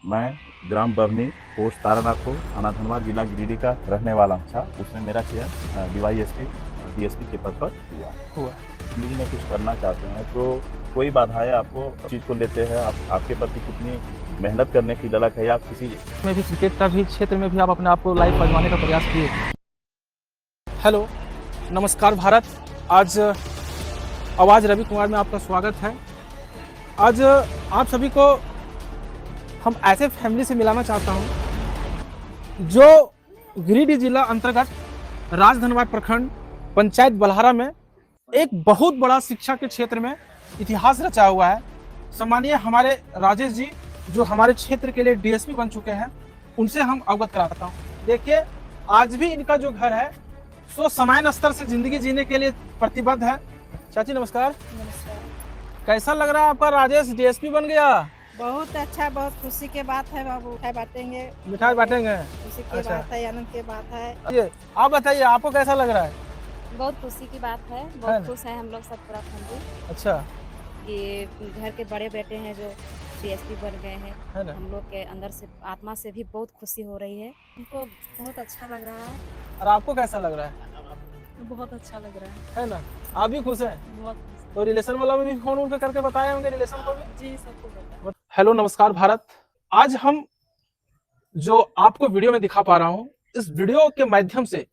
मैं ग्राम बभनी, पोस्ट तारानाथपुर, थाना धनबाद, जिला गिरिडीह का रहने वाला हूँ। था उसमें मेरा चयन डीवाईएसपी डीएसपी के पद पर हुआ। जिंदगी में कुछ करना चाहते हैं तो कोई बाधाएं आपको चीज को लेते हैं, आपके प्रति कितनी मेहनत करने की ललक है, या आप किसी में भी क्रिकेट का भी क्षेत्र में भी आप अपने आप को लाइफ आजमाने का प्रयास किए। हेलो, नमस्कार भारत। आज आवाज़ रवि कुमार में आपका स्वागत है। आज आप सभी को हम ऐसे फैमिली से मिलाना चाहता हूं जो गिरिडीह जिला अंतर्गत राजधनबाद प्रखंड पंचायत बलहारा में एक बहुत बड़ा शिक्षा के क्षेत्र में इतिहास रचा हुआ है। सम्मानीय हमारे राजेश जी जो हमारे क्षेत्र के लिए डीएसपी बन चुके हैं, उनसे हम अवगत कराता हूँ। देखिए, आज भी इनका जो घर है सो समान स्तर से जिंदगी जीने के लिए प्रतिबद्ध है। चाची नमस्कार। नमस्कार। कैसा लग रहा है आपका राजेश डीएसपी बन गया? बहुत अच्छा, बहुत खुशी के बात है बाबू। मिठाई बांटेंगे। मिठाई बांटेंगे? खुशी की अच्छा। बात है, आनंद की बात है। ये आप बताइए, आपको कैसा लग रहा है? बहुत खुशी की बात है, है बहुत ना? खुश हैं हम लोग सब पूरा फैमिली अच्छा, कि घर के बड़े बेटे हैं जो डीएसपी बन गए हैं। है ना? हम लोग के अंदर से आत्मा से भी बहुत खुशी हो रही है। हमको बहुत अच्छा लग रहा है। और आपको कैसा लग रहा है? बहुत अच्छा लग रहा है ना? आप भी खुश हैं? बहुत तो रिलेशन वाला में भी फोन उनके करके बताए होंगे रिलेशन को भी? जी, सबको पता। हेलो, नमस्कार भारत। आज हम जो आपको वीडियो में दिखा पा रहा हूँ, इस वीडियो के माध्यम से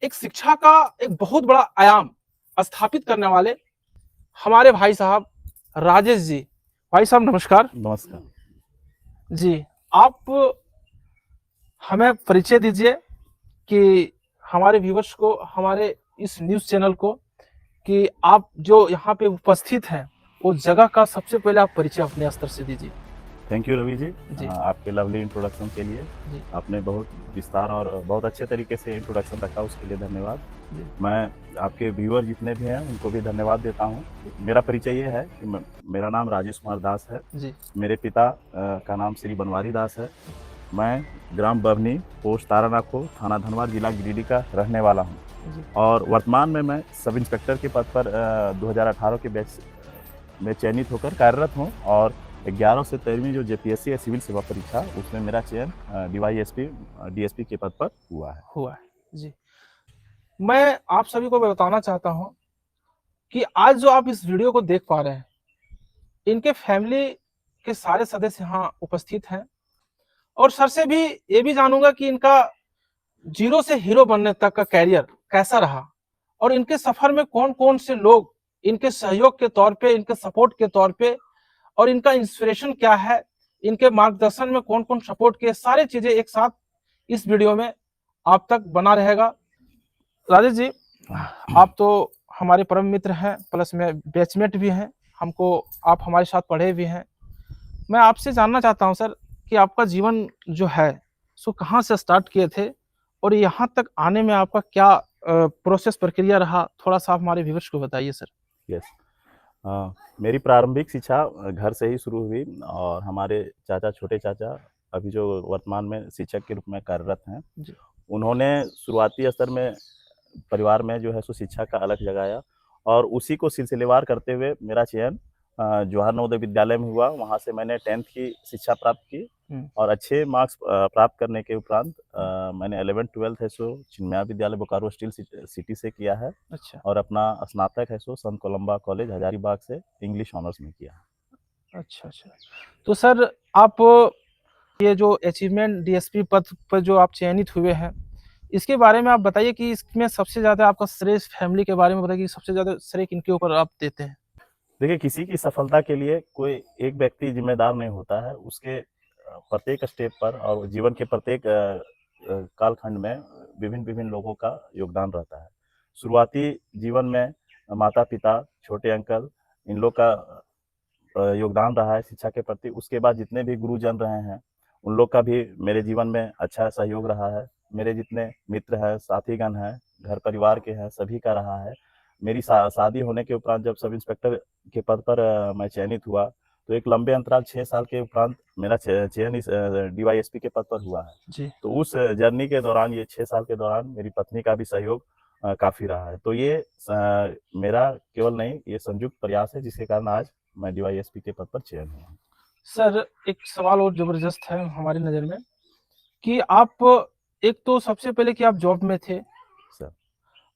एक शिक्षा का एक बहुत बड़ा आयाम स्थापित करने वाले हमारे भाई साहब राजेश जी। भाई साहब नमस्कार। नमस्कार। जी, आप हमें परिचय दीजिए कि हमारे व्यूवर्स को, हमारे इस न्यूज़ चैनल को, कि आप जो यहाँ पे उपस्थित हैं वो जगह का सबसे पहले आप परिचय अपने स्तर से दीजिए। थैंक यू रवि जी, जी। आपके लवली इंट्रोडक्शन के लिए। जी। आपने बहुत विस्तार और बहुत अच्छे तरीके से इंट्रोडक्शन रखा, उसके लिए धन्यवाद। जी। मैं आपके व्यूअर जितने भी हैं उनको भी धन्यवाद देता हूं। मेरा परिचय ये है कि मेरा नाम राजेश कुमार दास है। जी। मेरे पिता का नाम श्री बनवारी दास है। मैं ग्राम बभनी, पोस्ट तारानाथपुर, थाना धनबाद, जिला गिरिडीह का रहने वाला हूं। जी। और वर्तमान में मैं सब इंस्पेक्टर के पद पर 2018 के बैच में चयनित होकर कार्यरत हूं। और 11 से 13वीं जो जेपीएससी या सिविल सेवा परीक्षा, उसमें मेरा चयन डीवाईएसपी डीएसपी के पद पर हुआ है। जी। मैं आप सभी को बताना चाहता हूं कि आज जो आप इस वीडियो को देख पा रहे हैं, इनके फैमिली के सारे सदस्य यहाँ उपस्थित हैं। और सर से भी ये भी जानूंगा कि इनका जीरो से हीरो बनने तक का कैरियर कैसा रहा, और इनके सफर में कौन कौन से लोग इनके सहयोग के तौर पे, इनके सपोर्ट के तौर पे, और इनका इंस्पिरेशन क्या है, इनके मार्गदर्शन में कौन कौन सपोर्ट किए, सारी चीजें एक साथ इस वीडियो में आप तक बना रहेगा। राजेश जी, आप तो हमारे परम मित्र हैं, प्लस में बैचमेट भी हैं। हमको आप हमारे साथ पढ़े भी हैं। मैं आपसे जानना चाहता हूं सर कि आपका जीवन जो है सो कहाँ से स्टार्ट किए थे, और यहाँ तक आने में आपका क्या प्रोसेस प्रक्रिया रहा, थोड़ा सा आप हमारे व्यूअर्स को बताइए सर। यस। मेरी प्रारंभिक शिक्षा घर से ही शुरू हुई, और हमारे चाचा, छोटे चाचा, अभी जो वर्तमान में शिक्षक के रूप में कार्यरत हैं, जी। उन्होंने शुरुआती स्तर में परिवार में जो है सो शिक्षा का अलग जगाया, और उसी को सिलसिलेवार करते हुए मेरा चयन जवाहर नवोदय विद्यालय में हुआ। वहाँ से मैंने 10th की शिक्षा प्राप्त की, और अच्छे मार्क्स प्राप्त करने के उपरांत मैंने 11th-12th है सो चिन्मया विद्यालय बोकारो स्टील सिटी से किया है। अच्छा। और अपना स्नातक है सो संत कोलंबा कॉलेज हजारीबाग से इंग्लिश ऑनर्स में किया। अच्छा। अच्छा, तो सर आप ये जो अचीवमेंट डीएसपी पद पर जो आप चयनित हुए हैं, इसके बारे में आप बताइए कि इसमें सबसे ज़्यादा आपका श्रेय फैमिली के बारे में बताइए कि सबसे ज़्यादा श्रेय किनके ऊपर आप देते हैं? देखिए, किसी की सफलता के लिए कोई एक व्यक्ति जिम्मेदार नहीं होता है। उसके प्रत्येक स्टेप पर और जीवन के प्रत्येक कालखंड में विभिन्न विभिन्न लोगों का योगदान रहता है। शुरुआती जीवन में माता पिता, छोटे अंकल, इन लोग का योगदान रहा है शिक्षा के प्रति। उसके बाद जितने भी गुरुजन रहे हैं, उन लोग का भी मेरे जीवन में अच्छा सहयोग रहा है। मेरे जितने मित्र हैं, साथीगण हैं, घर परिवार के हैं, सभी का रहा है। मेरी शादी होने के उपरांत जब सब इंस्पेक्टर के पद पर मैं चयनित हुआ, तो एक लंबे अंतराल 6 साल के उपरांत मेरा चयन इस डीवाईएसपी के पद पर हुआ है। जी। तो उस जर्नी के दौरान, ये 6 साल के दौरान, मेरी पत्नी का भी सहयोग काफ़ी रहा है। तो ये मेरा केवल नहीं, ये संयुक्त प्रयास है जिसके कारण आज मैं डीवाईएसपी के पद पर चयन हुआ हूँ। सर एक सवाल और जबरदस्त है हमारी नज़र में कि आप एक तो सबसे पहले कि आप जॉब में थे, सर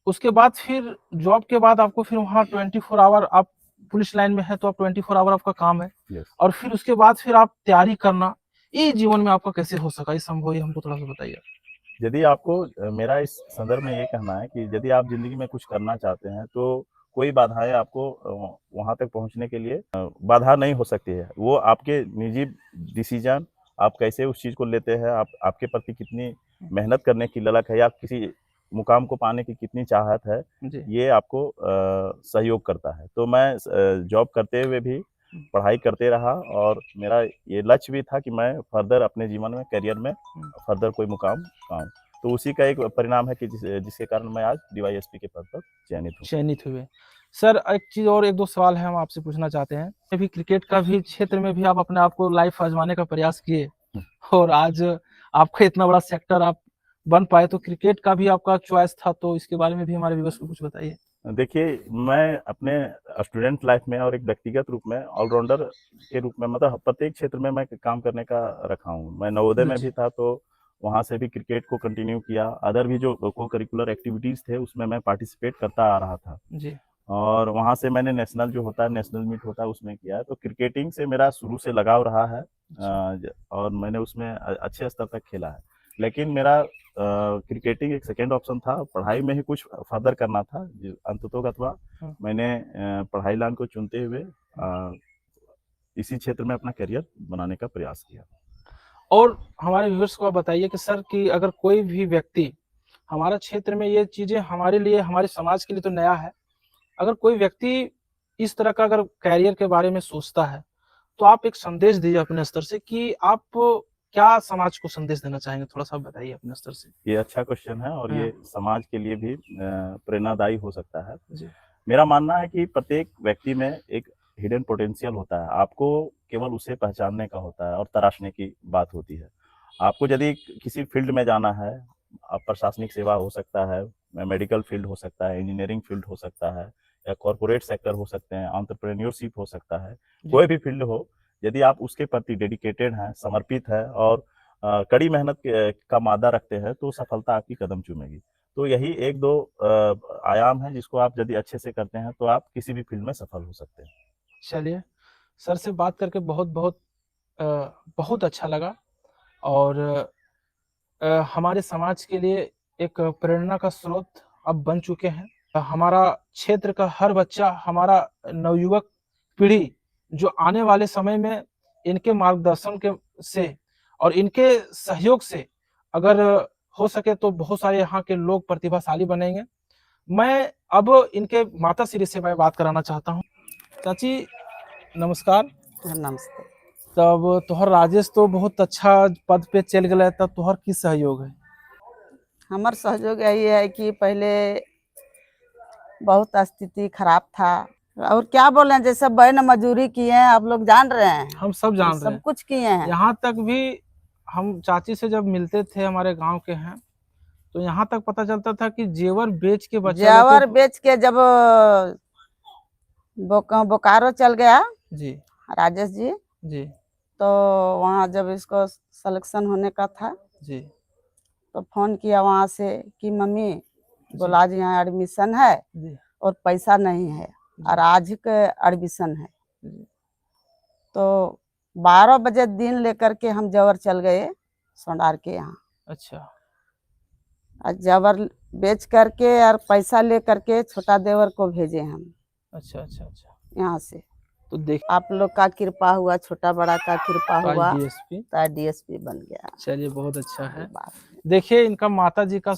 उसके बाद फिर जॉब के बाद आपको फिर वहाँ 24 आवर आप पुलिस लाइन में है तो आप 24 आवर आपका काम है यस। और फिर उसके बाद फिर आप तैयारी करना, ये जीवन में आपका कैसे हो सका? ये संभव है हमको थोड़ा सा बताइए। यदि आपको मेरा इस संदर्भ में ये कहना है कि यदि आप ज़िंदगी में कुछ करना चाहते हैं, तो कोई बाधाएँ आपको वहाँ तक पहुँचने के लिए बाधा नहीं हो सकती है। वो आपके निजी डिसीज़न, आप कैसे उस चीज़ को लेते हैं, आपके प्रति कितनी मेहनत करने की ललक है या किसी मुकाम को पाने की कितनी चाहत है, जी। ये आपको सहयोग करता है। तो मैं जॉब करते हुए भी पढ़ाई करते रहा और मेरा ये लक्ष्य भी था कि मैं फर्दर अपने जीवन में, करियर में फर्दर कोई मुकाम पाऊँ। तो उसी का एक परिणाम है कि जिसके कारण मैं आज डीवाईएसपी के पद पर चयनित हूँ। चयनित हुए। सर एक चीज़ और 1-2 सवाल है हम आपसे पूछना चाहते हैं। अभी क्रिकेट का भी क्षेत्र में भी आप अपने आप को लाइफ आज़माने का प्रयास किए और आज आपका इतना बड़ा सेक्टर आप बन पाए, तो क्रिकेट का भी आपका चॉइस था, तो इसके बारे में भी हमारे व्यूअर्स को कुछ बताइए। देखिए, मैं अपने स्टूडेंट लाइफ में और एक व्यक्तिगत रूप में ऑलराउंडर के रूप में मतलब प्रत्येक क्षेत्र में मैं काम करने का रखा हूँ। मैं नवोदय में जी। भी था तो वहाँ से भी क्रिकेट को कंटिन्यू किया। अदर भी जो को करिकुलर एक्टिविटीज़ थे उसमें मैं पार्टिसिपेट करता आ रहा था। जी। और वहाँ से मैंने नेशनल जो होता है, नेशनल मीट होता है उसमें किया है। तो क्रिकेटिंग से मेरा शुरू से लगाव रहा है और मैंने उसमें अच्छे स्तर तक खेला है। लेकिन मेरा क्रिकेटिंग एक सेकंड ऑप्शन था, पढ़ाई में ही कुछ फर्दर करना था। अंततोगत्वा हाँ। मैंने पढ़ाई लाइन को चुनते हुए इसी क्षेत्र में अपना करियर बनाने का प्रयास किया। और हमारे व्यूअर्स को आप बताइए कि सर कि अगर कोई भी व्यक्ति हमारा क्षेत्र में ये चीज़ें हमारे लिए, हमारे समाज के लिए तो नया है, अगर कोई व्यक्ति इस तरह का अगर करियर के बारे में सोचता है, तो आप एक संदेश दीजिए अपने स्तर से कि आप क्या समाज को संदेश देना चाहेंगे? थोड़ा-सा बताइए अपने स्तर से। ये अच्छा क्वेश्चन है और हाँ। ये समाज के लिए भी प्रेरणादायी हो सकता है। जी। मेरा मानना है कि प्रत्येक व्यक्ति में एक हिडन पोटेंशियल होता है। आपको केवल उसे पहचानने का होता है और तराशने की बात होती है। आपको यदि किसी फील्ड में जाना है, प्रशासनिक सेवा हो सकता है, मेडिकल फील्ड हो सकता है, इंजीनियरिंग फील्ड हो सकता है या कॉर्पोरेट सेक्टर हो सकते हैं, एंटरप्रेन्योरशिप हो सकता है। जी। कोई भी फील्ड हो, यदि आप उसके प्रति डेडिकेटेड हैं, समर्पित हैं और कड़ी मेहनत का मादा रखते हैं, तो सफलता आपकी कदम चूमेगी। तो यही 1-2 आयाम हैं जिसको आप यदि अच्छे से करते हैं तो आप किसी भी फील्ड में सफल हो सकते हैं। चलिए, सर से बात करके बहुत-बहुत बहुत अच्छा लगा और हमारे समाज के लिए एक प्रेरणा का स्रोत अब बन चुके हैं। हमारा क्षेत्र का हर बच्चा, हमारा नवयुवक पीढ़ी जो आने वाले समय में इनके मार्गदर्शन के से और इनके सहयोग से अगर हो सके तो बहुत सारे यहाँ के लोग प्रतिभाशाली बनेंगे। मैं अब इनके माताश्री से मैं बात कराना चाहता हूँ। चाची नमस्कार। नमस्ते। तब तोहर राजेश तो बहुत अच्छा पद पे चल गए, तब तोहर की सहयोग है? हमार सहयोग यही है कि पहले बहुत स्थिति खराब था और क्या बोले, जैसे बहन मजदूरी किए हैं, आप लोग जान रहे हैं, हम सब जान रहे सब हैं। कुछ किए हैं। यहाँ तक भी हम चाची से जब मिलते थे, हमारे गांव के हैं, तो यहाँ तक पता चलता था कि जेवर बेच के बच्चा लोग जेवर बेच के जब बोकारो चल गया जी राजेश जी, जी तो वहाँ जब इसको सिलेक्शन होने का था जी तो फोन किया वहाँ से कि मम्मी जी बोला आज यहाँ एडमिशन है जी और पैसा नहीं है और आज के एडमिशन है। जी। तो 12 बजे दिन लेकर के हम जवर चल गए सोनार के यहाँ। अच्छा और जवर बेच करके और पैसा ले करके छोटा देवर को भेजे हम अच्छा अच्छा अच्छा। यहाँ से। तो देख आप लोग का कृपा हुआ, छोटा बड़ा का कृपा आज हुआ, डीएसपी। तो डीएसपी बन गया। चलिए बहुत अच्छा है। बात देखिए इनका माता जी का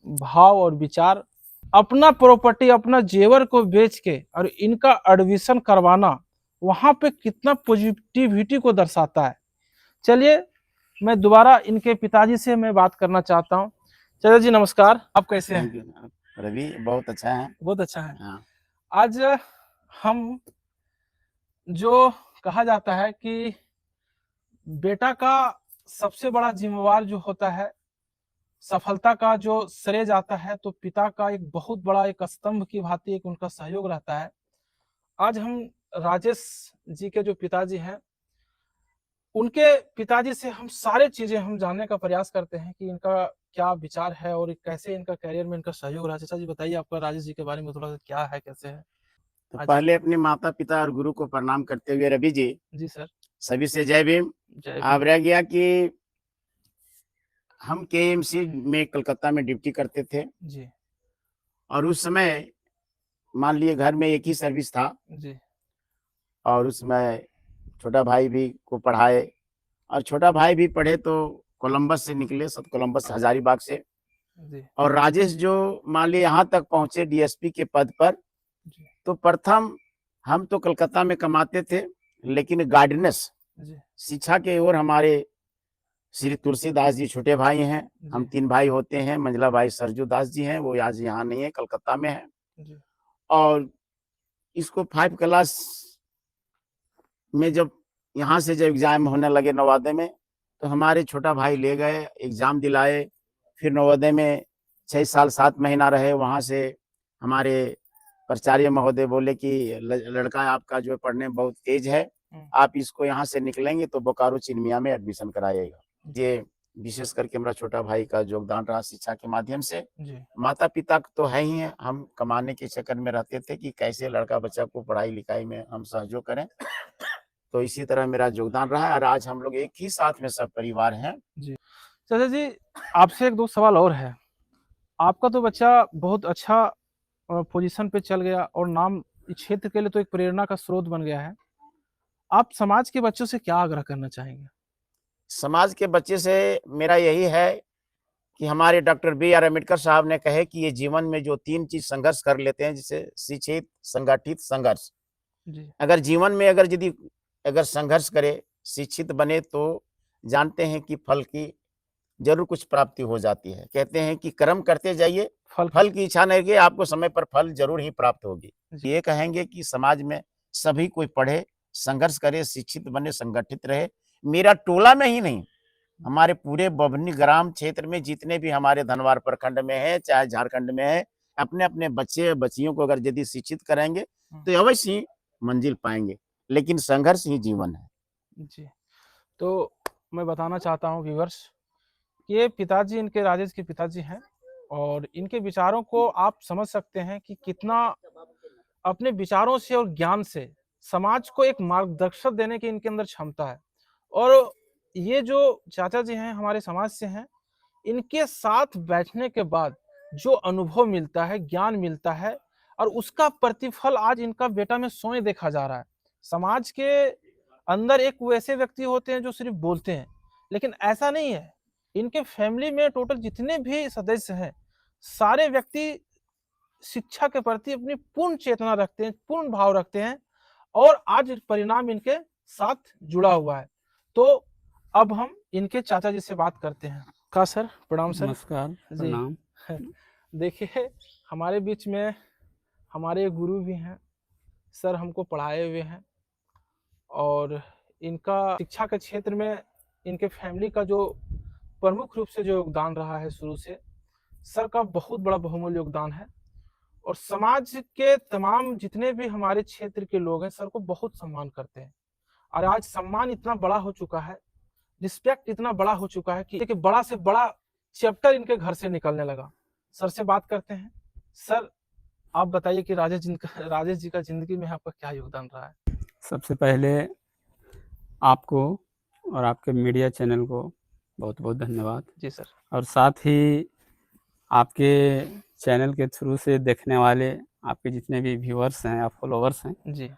भाव और विचार, अपना प्रॉपर्टी, अपना जेवर को बेच के और इनका एडमिशन करवाना वहां पे कितना पॉजिटिविटी को दर्शाता है। चलिए मैं दोबारा इनके पिताजी से मैं बात करना चाहता हूँ। चाचा जी नमस्कार, आप कैसे हैं? थैंक यू रवि, बहुत अच्छा है। बहुत अच्छा है। हाँ। आज हम जो कहा जाता है कि बेटा का सबसे बड़ा जिम्मेवार जो होता है, सफलता का जो श्रेय जाता है, तो पिता का एक बहुत बड़ा एक स्तंभ की भांति एक उनका सहयोग रहता है। आज हम राजेश जी के जो पिताजी हैं, उनके पिताजी से हम सारे चीजें हम जानने का प्रयास करते हैं कि इनका क्या विचार है और कैसे इनका करियर में इनका सहयोग रहा। चाचा जी बताइए आपका राजेश जी के बारे में थोड़ा सा, क्या है कैसे है? तो आज पहले अपने माता पिता और गुरु को प्रणाम करते हुए रवि जी, जी सर। सभी से जय भीम। जय अब भीम। रह गया कि हम केएमसी में कलकत्ता में ड्यूटी करते थे जी और उस समय मान लिए घर में एक ही सर्विस था जी और उसमें छोटा भाई भी को पढ़ाए और छोटा भाई भी पढ़े तो कोलंबस से निकले, सब कोलंबस हजारीबाग से। जी और राजेश जो मान लिए यहाँ तक पहुंचे डीएसपी के पद पर, जी तो प्रथम हम तो कलकत्ता में कमाते थे, लेकिन गाइडेंस जी शिक्षा के ओर हमारे श्री तुलसीदास जी छोटे भाई हैं। हम जी 3 भाई होते हैं। मंझला भाई सरजू दास जी हैं, वो आज यहाँ नहीं है, कलकत्ता में है। जी और इसको 5 क्लास में जब यहाँ से जब एग्जाम होने लगे नवोदय में, तो हमारे छोटा भाई ले गए, एग्जाम दिलाए। फिर नवोदय में 6 साल 7 महीना रहे। वहाँ से हमारे प्राचार्य महोदय बोले कि लड़का आपका जो है पढ़ने में बहुत तेज है, आप इसको यहाँ से निकलेंगे तो बोकारो चिन्मिया में एडमिशन कराइएगा। ये विशेष करके हमारा छोटा भाई का योगदान रहा शिक्षा के माध्यम से। जी माता पिता तो है ही है, हम कमाने के चक्कर में रहते थे कि कैसे लड़का बच्चा को पढ़ाई लिखाई में हम सहयोग करें। तो इसी तरह मेरा योगदान रहा है और आज हम लोग एक ही साथ में सब परिवार हैं। जी। चाचा जी आपसे एक दो सवाल और है। आपका तो बच्चा बहुत अच्छा पोजीशन पे चल गया और नाम इस क्षेत्र के लिए तो एक प्रेरणा का स्रोत बन गया है। आप समाज के बच्चों से क्या आग्रह करना चाहेंगे? समाज के बच्चे से मेरा यही है कि हमारे डॉक्टर बी.आर. अम्बेडकर साहब ने कहे कि ये जीवन में जो 3 चीज संघर्ष कर लेते हैं, जैसे शिक्षित, संगठित, संघर्ष। जी अगर जीवन में अगर संघर्ष करे, शिक्षित बने, तो जानते हैं कि फल की जरूर कुछ प्राप्ति हो जाती है। कहते हैं कि कर्म करते जाइए, फल की इच्छा नहीं रखिए, आपको समय पर फल जरूर ही प्राप्त होगी। ये कहेंगे कि समाज में सभी कोई पढ़े, संघर्ष करे, शिक्षित बने, संगठित रहे। मेरा टोला में ही नहीं, हमारे पूरे बभनी ग्राम क्षेत्र में जितने भी हमारे धनवार प्रखंड में है, चाहे झारखंड में है, अपने अपने बच्चे बच्चियों को अगर यदि शिक्षित करेंगे तो अवश्य ही मंजिल पाएंगे। लेकिन संघर्ष ही जीवन है। जी। तो मैं बताना चाहता हूँ व्यूअर्स, ये पिताजी इनके राजेश के पिताजी हैं और इनके विचारों को आप समझ सकते हैं कि कितना अपने विचारों से और ज्ञान से समाज को एक मार्गदर्शक देने की इनके अंदर क्षमता है। और ये जो चाचा जी हैं हमारे समाज से हैं, इनके साथ बैठने के बाद जो अनुभव मिलता है, ज्ञान मिलता है और उसका प्रतिफल आज इनका बेटा में स्वयं देखा जा रहा है। समाज के अंदर एक वैसे व्यक्ति होते हैं जो सिर्फ बोलते हैं, लेकिन ऐसा नहीं है। इनके फैमिली में टोटल जितने भी सदस्य हैं, सारे व्यक्ति शिक्षा के प्रति अपनी पूर्ण चेतना रखते हैं, पूर्ण भाव रखते हैं और आज परिणाम इनके साथ जुड़ा हुआ है। तो अब हम इनके चाचा जी से बात करते हैं। का सर, प्रणाम सर। नमस्कार, जी प्रणाम। देखिए, हमारे बीच में हमारे गुरु भी हैं, सर हमको पढ़ाए हुए हैं और इनका शिक्षा के क्षेत्र में इनके फैमिली का जो प्रमुख रूप से जो योगदान रहा है शुरू से, सर का बहुत बड़ा बहुमूल्य योगदान है और समाज के तमाम जितने भी हमारे क्षेत्र के लोग हैं, सर को बहुत सम्मान करते हैं। और आज सम्मान इतना बड़ा हो चुका है, रिस्पेक्ट इतना बड़ा हो चुका है कि बड़ा से बड़ा चैप्टर इनके घर से निकलने लगा। सर से बात करते हैं। सर, आप बताइए कि राजेश जी का जिंदगी में आपका क्या योगदान रहा है? सबसे पहले आपको और आपके मीडिया चैनल को बहुत बहुत धन्यवाद। जी सर। और साथ ही आपके चैनल के थ्रू से देखने वाले आपके जितने भी व्यूअर्स हैं या फॉलोअर्स हैं, जी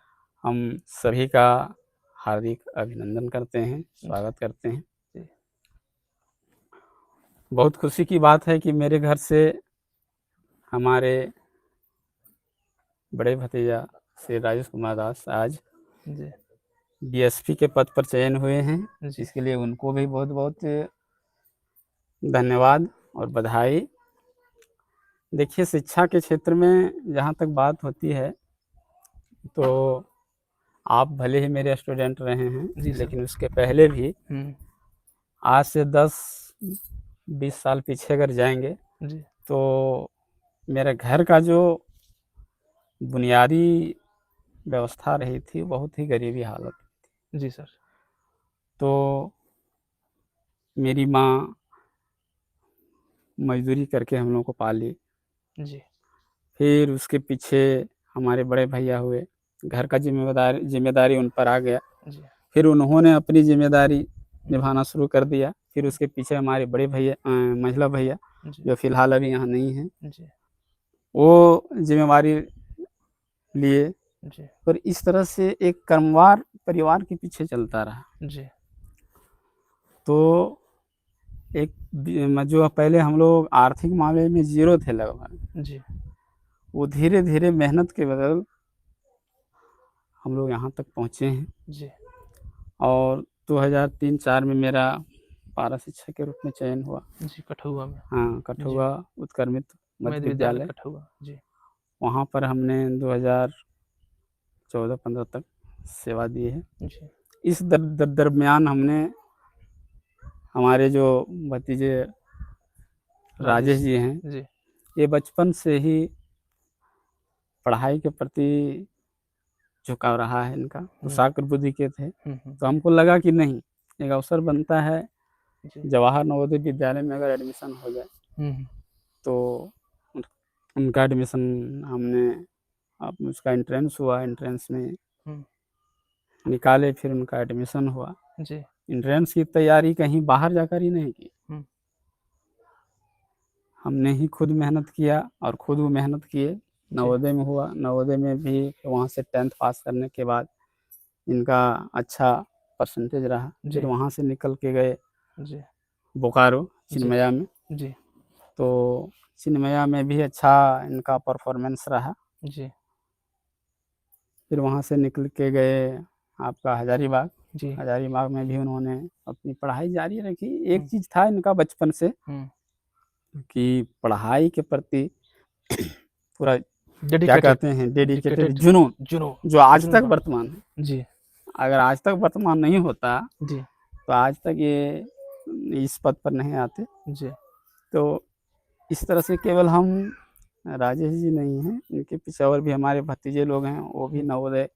हम सभी का हार्दिक अभिनंदन करते हैं, स्वागत करते हैं। जी। बहुत खुशी की बात है कि मेरे घर से हमारे बड़े भतीजा श्री राजेश कुमार दास आज जी डीएसपी के पद पर चयन हुए हैं। जी। इसके लिए उनको भी बहुत बहुत धन्यवाद और बधाई। देखिए, शिक्षा के क्षेत्र में जहाँ तक बात होती है, तो आप भले ही मेरे स्टूडेंट रहे हैं, लेकिन उसके पहले भी आज से 10-20 साल पीछे अगर जाएंगे जी तो मेरे घर का जो बुनियादी व्यवस्था रही थी बहुत ही गरीबी हालत। जी सर। तो मेरी माँ मजदूरी करके हम लोगों को पाली। जी फिर उसके पीछे हमारे बड़े भैया हुए, घर का जिम्मेदारी उन पर आ गया। जी फिर उन्होंने अपनी जिम्मेदारी निभाना शुरू कर दिया। फिर उसके पीछे हमारे बड़े भैया मंझला भैया, जी जो फिलहाल अभी यहाँ नहीं हैं, जी वो जिम्मेवारी लिए। जी और इस तरह से एक क्रमवार परिवार के पीछे चलता रहा। जी तो एक जो पहले हम लोग आर्थिक मामले में जीरो थे लगभग, जी वो धीरे धीरे मेहनत के बदल हम लोग यहाँ तक पहुँचे हैं। जी और 2003-04 में मेरा पारा शिक्षक के रूप में चयन हुआ। जी कठुआ में हाँ, कठुआ उत्क्रमित मध्य मध्य विद्यालय विद्यालय, कठुआ। जी वहाँ पर हमने 2014-15 तक सेवा दी है। जी इस दरमियान हमने हमारे जो भतीजे राजेश जी हैं, जी ये बचपन से ही पढ़ाई के प्रति झुकाव रहा है इनका, तो साकर बुद्धि के थे। तो हमको लगा कि नहीं, एक अवसर बनता है जी जवाहर नवोदय विद्यालय में अगर एडमिशन हो जाए तो उनका एडमिशन हमने, अब उसका एंट्रेंस हुआ, एंट्रेंस में निकाले, फिर उनका एडमिशन हुआ। जी एंट्रेंस की तैयारी कहीं बाहर जाकर ही नहीं की, हमने ही खुद मेहनत किया और खुद वो मेहनत किए। नवोदय में हुआ, नवोदय में भी वहाँ से 10th पास करने के बाद इनका अच्छा परसेंटेज रहा। फिर वहाँ से निकल के गए जी बोकारो चिन्मया में। जी तो चिन्मया में भी अच्छा इनका परफॉर्मेंस रहा। जी फिर वहाँ से निकल के गए आपका हजारीबाग। जी हजारीबाग में भी उन्होंने अपनी पढ़ाई जारी रखी। एक चीज़ था इनका बचपन से कि पढ़ाई के प्रति पूरा क्या कहते हैं डेडिकेटेड जुनून, जो आज तक वर्तमान है। जी अगर आज तक वर्तमान नहीं होता जी तो आज तक ये इस पद पर नहीं आते। जी तो इस तरह से केवल हम राजेश जी नहीं हैं, इनके पीछे और भी हमारे भतीजे लोग हैं, वो भी नवोदय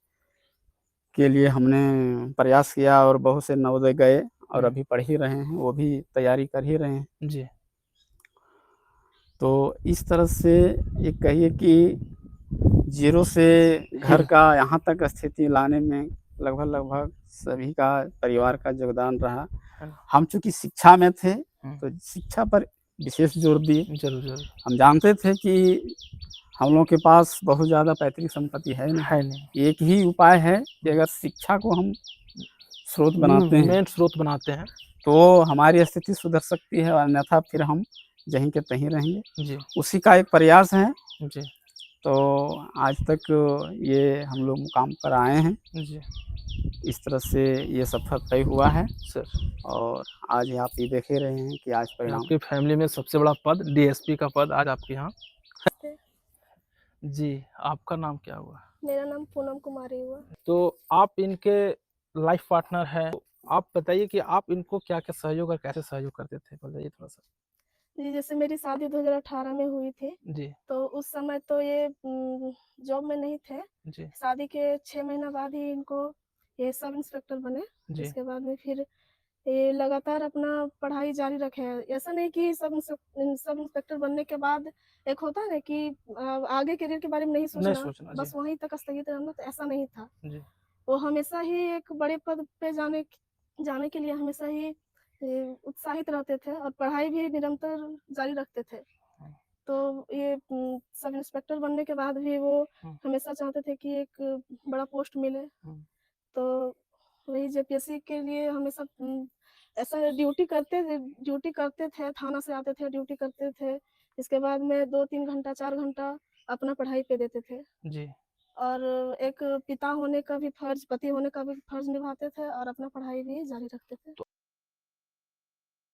के लिए हमने प्रयास किया और बहुत से नवोदय गए और अभी पढ़ ही रहे हैं, वो भी तैयारी कर ही रहे हैं। जी तो इस तरह से ये कहिए कि जीरो से घर का यहाँ तक स्थिति लाने में लगभग सभी का परिवार का योगदान रहा। हम चूंकि शिक्षा में थे तो शिक्षा पर विशेष जोर दिए। जरूर हम जानते थे कि हम लोगों के पास बहुत ज़्यादा पैतृक संपत्ति है नहीं। एक ही उपाय है कि अगर शिक्षा को हम स्रोत बनाते हैं, मेन स्रोत बनाते हैं, तो हमारी स्थिति सुधर सकती है, अन्यथा फिर हम जहीं के तहीं रहेंगे। जी उसी का एक प्रयास है। जी तो आज तक ये हम लोग मुकाम पर आए हैं। जी इस तरह से ये सफर तय हुआ है सर। और आज आप ये देख ही रहे हैं कि आज परिणाम। आपकी फैमिली में सबसे बड़ा पद डीएसपी का पद आज आपके यहाँ। जी, आपका नाम क्या हुआ? मेरा नाम पूनम कुमारी हुआ। तो आप इनके लाइफ पार्टनर हैं, तो आप बताइए कि आप इनको क्या-क्या सहयोग और कैसे सहयोग करते थे? बताइए थोड़ा-सा। जी, जैसे मेरी शादी 2018 में हुई थी, जी, तो उस समय तो ये जॉब में नहीं थे। जी, शादी के 6 महीना बाद ही इनको ये सब इंस्पेक्टर बने। जी, इसके बाद में फिर ये लगातार अपना पढ़ाई जारी रखे हैं। ऐसा नहीं कि सब इंस्पेक्टर बनने के बाद एक होता है ना कि आगे करियर के बारे में नहीं नहीं सोचना, सोचना, बस जी, वहीं तक स्थगित रहना, तो ऐसा नहीं था। जी, वो हमेशा ही एक बड़े पद पे जाने के लिए हमेशा ही उत्साहित रहते थे और पढ़ाई भी निरंतर जारी रखते थे। तो ये सब इंस्पेक्टर बनने के बाद भी वो हमेशा चाहते थे कि एक बड़ा पोस्ट मिले। तो वही जेपीएससी के लिए हमेशा ऐसा ड्यूटी करते थे, थाना से आते थे, ड्यूटी करते थे। इसके बाद में 2-3 घंटा, 4 घंटा अपना पढ़ाई पे देते थे। जी। और एक पिता होने का भी फर्ज, पति होने का भी फर्ज निभाते थे और अपना पढ़ाई भी जारी रखते थे।